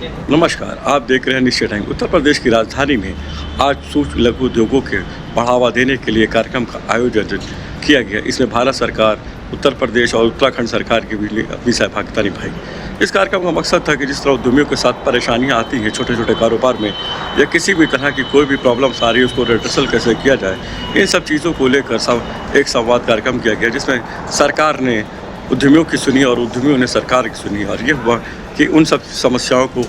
नमस्कार, आप देख रहे हैं निश्चय टाइम। उत्तर प्रदेश की राजधानी में आज सूक्ष्म लघु उद्योगों के बढ़ावा देने के लिए कार्यक्रम का आयोजन किया गया। इसमें भारत सरकार, उत्तर प्रदेश और उत्तराखंड सरकार की भी सहभागिता निभाई। इस कार्यक्रम का मकसद था कि जिस तरह उद्यमियों के साथ परेशानियां आती हैं छोटे छोटे कारोबार में, या किसी भी तरह की कोई भी प्रॉब्लम्स आ रही है उसको रिड्रेसल कैसे किया जाए, इन सब चीज़ों को लेकर एक संवाद कार्यक्रम किया गया, जिसमें सरकार ने उद्यमियों की सुनी और उद्यमियों ने सरकार की सुनी। और ये हुआ कि उन सब समस्याओं को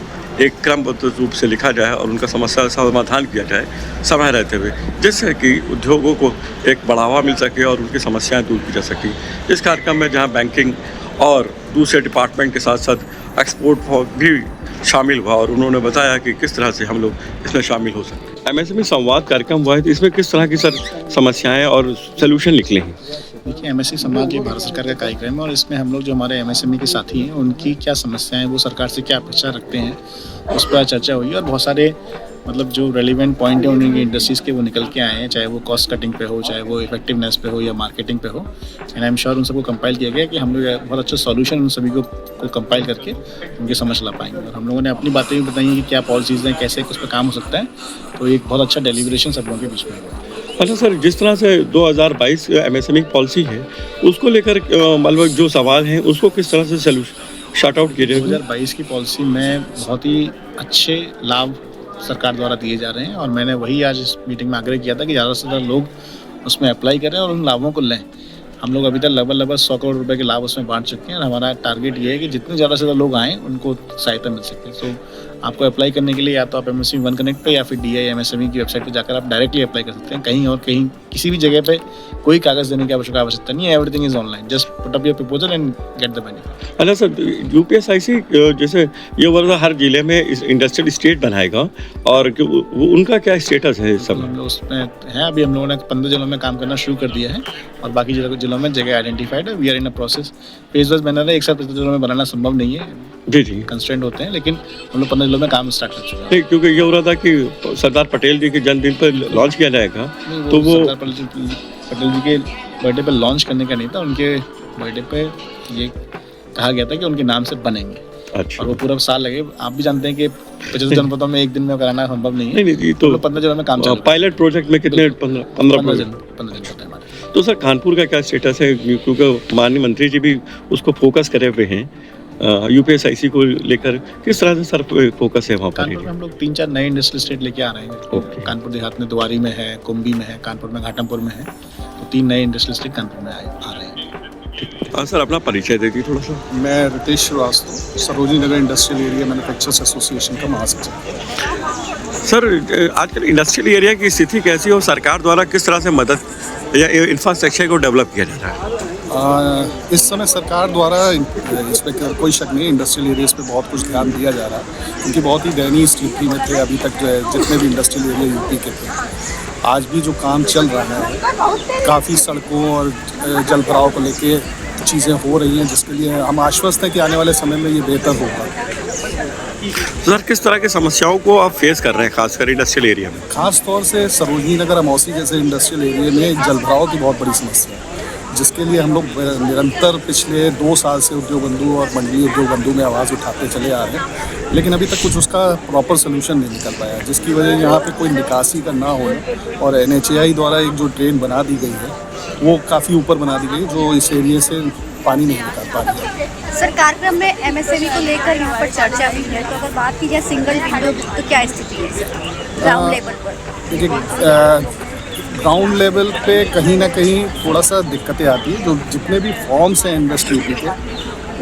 एक क्रमबद्ध रूप से लिखा जाए और उनका समस्या समाधान किया जाए समय रहते हुए, जिससे कि उद्योगों को एक बढ़ावा मिल सके और उनकी समस्याएं दूर की जा सकें। इस कार्यक्रम में जहां बैंकिंग और दूसरे डिपार्टमेंट के साथ साथ एक्सपोर्ट भी शामिल हुआ और उन्होंने बताया कि किस तरह से हम लोग इसमें शामिल हो सकते हैं। एमएसएमई संवाद कार्यक्रम हुआ है, तो इसमें किस तरह की समस्याएं और सोल्यूशन निकले हैं? देखिए, एमएसएमई संवाद ये भारत सरकार का कार्यक्रम है और इसमें हम लोग जो हमारे एमएसएमई के साथी हैं उनकी क्या समस्याएं, वो सरकार से क्या अपेक्षा रखते हैं, उस पर चर्चा हुई और बहुत सारे जो रेलिवेंट पॉइंट है उन्हीं इंडस्ट्रीज़ के वो निकल के आए हैं, चाहे वो कॉस्ट कटिंग पे हो, चाहे वो इफेक्टिवनेस पे हो या मार्केटिंग पे हो। एंड आई एम श्योर उन सबको कंपाइल किया गया कि हम लोग बहुत अच्छा सॉल्यूशन उन सभी को कंपाइल करके उनकी समझ ला पाएंगे। और हम लोगों ने अपनी बातें भी बताई कि क्या पॉलिसीज़ हैं, कैसे उस पर काम हो सकता है। तो एक बहुत अच्छा डेलीब्रेशन सब लोगों के बीच में हुआ। अच्छा सर, जिस तरह से 2022 एमएसएमई पॉलिसी है, उसको लेकर मतलब जो सवाल हैं उसको किस तरह से शॉर्ट आउट किए जाएंगे? 2022 की पॉलिसी में बहुत ही अच्छे लाभ सरकार द्वारा दिए जा रहे हैं और मैंने वही आज इस मीटिंग में आग्रह किया था कि ज़्यादा से ज़्यादा लोग उसमें अप्लाई करें और उन लाभों को लें। हम लोग अभी तक लगभग 100 करोड़ रुपए के लाभ उसमें बांट चुके हैं और हमारा टारगेट ये है कि जितने ज़्यादा से ज़्यादा लोग आएँ उनको सहायता मिल सके। सो आपको अप्लाई करने के लिए या तो आप एमएसएमई वन कनेक्ट पे या फिर DI एमएसएमई की वेबसाइट पे जाकर आप डायरेक्टली अप्लाई कर सकते हैं। कहीं किसी भी जगह पे कोई कागज़ देने की आवश्यकता नहीं है। Everything is online. Just put up your proposal and get the benefit. अच्छा सर, यूपीएसआईसी जैसे ये वर्ष हर जिले में इंडस्ट्रियल स्टेट बनाएगा और उनका क्या स्टेटस है इस समय? हम लोग उसमें हैं, अभी हम लोगों ने 15 जिलों में काम करना शुरू कर दिया है और बाकी जिलों में जगह आइडेंटिफाइड है। We are in a process. Phase wise बनाना एक साथ 15 जिलों में बनाना संभव नहीं है, जी कंस्ट्रेंट होते हैं, लेकिन हम लोग 15 जिलों में काम स्टार्ट कर चुके हैं। क्योंकि ये हो रहा था कि सरदार पटेल जी के जन्मदिन पर लॉन्च किया जाएगा, तो वो सरदार पटेल जी के बर्थडे पे लॉन्च करने का नहीं था, उनके बर्थडे पे ये कहा गया था कि उनके नाम से बनेंगे। अच्छा। और वो पूरा साल लगे। आप भी जानते हैं कि 50 जनपदों में एक दिन में कराना संभव नहीं है। नहीं, तो 15 जिलों में काम चल रहा है। पायलट प्रोजेक्ट में कितने? 15 जनपद है हमारे। तो सर, कानपुर का क्या स्टेटस है? क्योंकि माननीय मंत्री जी भी उसको फोकस करे हुए हैं यूपीएसआईसी को लेकर, किस तरह से सर फोकस है वहाँ पर? कानपुर में हम लोग 3-4 नए इंडस्ट्रियल स्टेट लेके आ रहे हैं। कानपुर देहात में द्वारी में है, कुंभी में है, कानपुर में घाटमपुर में है, तो 3 नए इंडस्ट्रियल स्टेट कानपुर में आ रहे हैं। हाँ सर, अपना परिचय दे दीजिए थोड़ा सा। मैं Ritesh Srivastava, Sarojini Nagar industrial area manufacturers association का महासचिव। सर, आजकल इंडस्ट्रियल एरिया की स्थिति कैसी है और सरकार द्वारा किस तरह से मदद या इंफ्रास्ट्रक्चर को डेवलप किया जा रहा है? इस समय सरकार द्वारा इस पर कोई शक नहीं, इंडस्ट्रियल एरियाज़ पे बहुत कुछ ध्यान दिया जा रहा है, क्योंकि बहुत ही दयनीय स्थिति में थे अभी तक जितने भी इंडस्ट्रियल एरिया यूपी के थे। आज भी जो काम चल रहा है, काफ़ी सड़कों और जल भराव को लेके चीज़ें हो रही हैं, जिसके लिए हम आश्वस्त हैं कि आने वाले समय में ये बेहतर होगा। सर, किस तरह की समस्याओं को आप फेस कर रहे हैं खासकर इंडस्ट्रियल एरिया में? खास तौर से सरोजनी नगर, अमौसी जैसे इंडस्ट्रियल एरिया में जल भराव की बहुत बड़ी समस्या है, जिसके लिए हम लोग निरंतर पिछले 2 साल से उद्योग बंधु और मंडलीय उद्योग बंधु में आवाज़ उठाते चले आ रहे हैं, लेकिन अभी तक कुछ उसका प्रॉपर सोल्यूशन नहीं निकल पाया, जिसकी वजह यहाँ पे कोई निकासी का ना होना। और NHAI द्वारा एक जो ड्रेन बना दी गई है वो काफ़ी ऊपर बना दी गई, जो इस एरिया से पानी नहीं निकाल पा रही है। सर, कार्यक्रम में एमएसएमई को लेकर यहाँ पर चर्चा भी है, तो अगर बात की जाए सिंगल विंडो तो क्या स्थिति है ग्राउंड लेवल पर? देखिए, ग्राउंड लेवल पे कहीं ना कहीं थोड़ा सा दिक्कतें आती हैं। जो जितने भी फॉर्म्स हैं इंडस्ट्री के,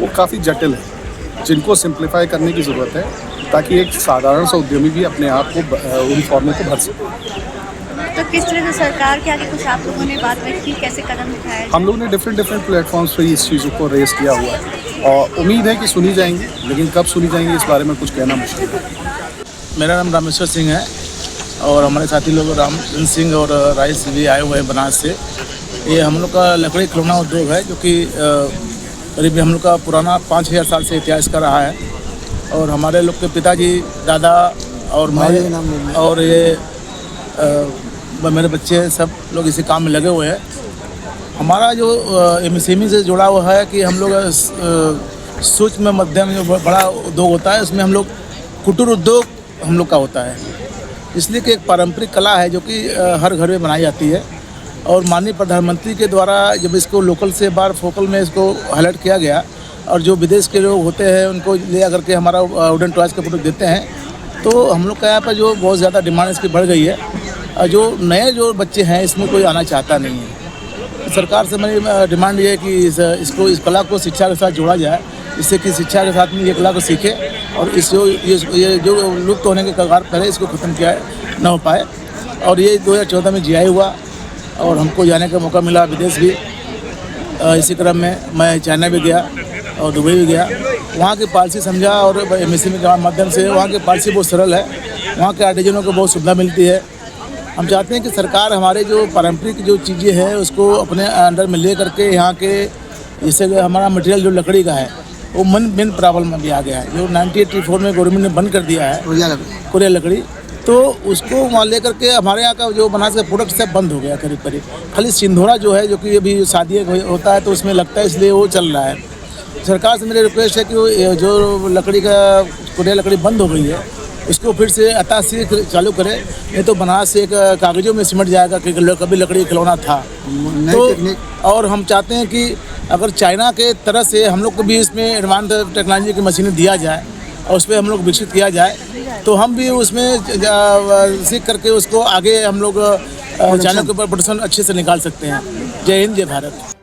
वो काफ़ी जटिल हैं, जिनको सिंप्लीफाई करने की ज़रूरत है, ताकि एक साधारण सा उद्यमी भी अपने आप को उन फॉर्मों को भर सके। तो किस तरह से सरकार के आगे कुछ आप लोगों ने बात रखी, कैसे कदम उठाए? हम लोगों ने डिफरेंट प्लेटफॉर्म्स पर इस चीज़ों को रेस किया हुआ है और उम्मीद है कि सुनी जाएंगी, लेकिन कब सुनी जाएंगी इस बारे में कुछ कहना मुश्किल है। मेरा नाम रामेश्वर सिंह है और हमारे साथी लोग रामचंद्र सिंह और राइस भी आए हुए हैं बनारस से। ये हम लोग का लकड़ी खिलौना उद्योग है, जो कि करीब हम लोग का पुराना 5000 साल से इतिहास का रहा है। और हमारे लोग के पिताजी, दादा और मैं और ये मेरे बच्चे सब लोग इसी काम में लगे हुए हैं। हमारा जो एमएसएमई से जुड़ा हुआ है कि हम लोग सूक्ष्म मध्यम जो बड़ा उद्योग होता है, उसमें हम लोग कुटीर उद्योग हम लोग का होता है, इसलिए कि एक पारंपरिक कला है जो कि हर घर में बनाई जाती है। और माननीय प्रधानमंत्री के द्वारा जब इसको लोकल से बाहर फोकल में इसको हाईलाइट किया गया और जो विदेश के लोग होते हैं उनको ले आकर के हमारा वुडन टॉयज़ का प्रोडक्ट देते हैं, तो हम लोग का यहाँ पर जो बहुत ज़्यादा डिमांड इसकी बढ़ गई है। और जो नए जो बच्चे हैं इसमें कोई आना चाहता नहीं है। सरकार से मेरी डिमांड ये है कि इस कला को शिक्षा के साथ जोड़ा जाए, जिससे कि शिक्षा के साथ में ये कला को सीखे और इस ये जो लुप्त होने के कगार पर है इसको ख़त्म किया न हो पाए। और ये 2014 में GI हुआ और हमको जाने का मौका मिला विदेश भी। इसी क्रम में मैं चाइना भी गया और दुबई भी गया, वहाँ की पॉलिसी समझा और MSME के माध्यम से वहाँ की पॉलिसी बहुत सरल है, वहाँ के आर्टिजनों को बहुत सुविधा मिलती है। हम चाहते हैं कि सरकार हमारे जो पारंपरिक जो चीज़ें हैं उसको अपने अंडर में ले करके यहाँ के, जैसे हमारा मटेरियल जो लकड़ी का है वो मेन प्रॉब्लम में भी आ गया है, जो 1984 में गवर्नमेंट ने बंद कर दिया है कोरिया लकड़ी, तो उसको वहाँ ले करके हमारे यहाँ का जो बनारस का प्रोडक्ट सब बंद हो गया करीब। खाली सिंधोरा जो है, जो कि अभी शादी होता है तो उसमें लगता है, इसलिए वो चल रहा है। सरकार से मेरी रिक्वेस्ट है कि जो लकड़ी का कोरिया लकड़ी बंद हो गई है उसको फिर से अता से चालू करें, नहीं तो बनारस से एक कागज़ों में सिमट जाएगा कि कभी लकड़ी खिलौना था। तो और हम चाहते हैं कि अगर चाइना के तरह से हम लोग को भी इसमें एडवांस टेक्नोलॉजी की मशीनें दिया जाए और उस पर हम लोग विकसित किया जाए, तो हम भी उसमें सीख करके उसको आगे हम लोग चाइना के ऊपर प्रोडक्शन अच्छे से निकाल सकते हैं। जय हिंद, जय भारत।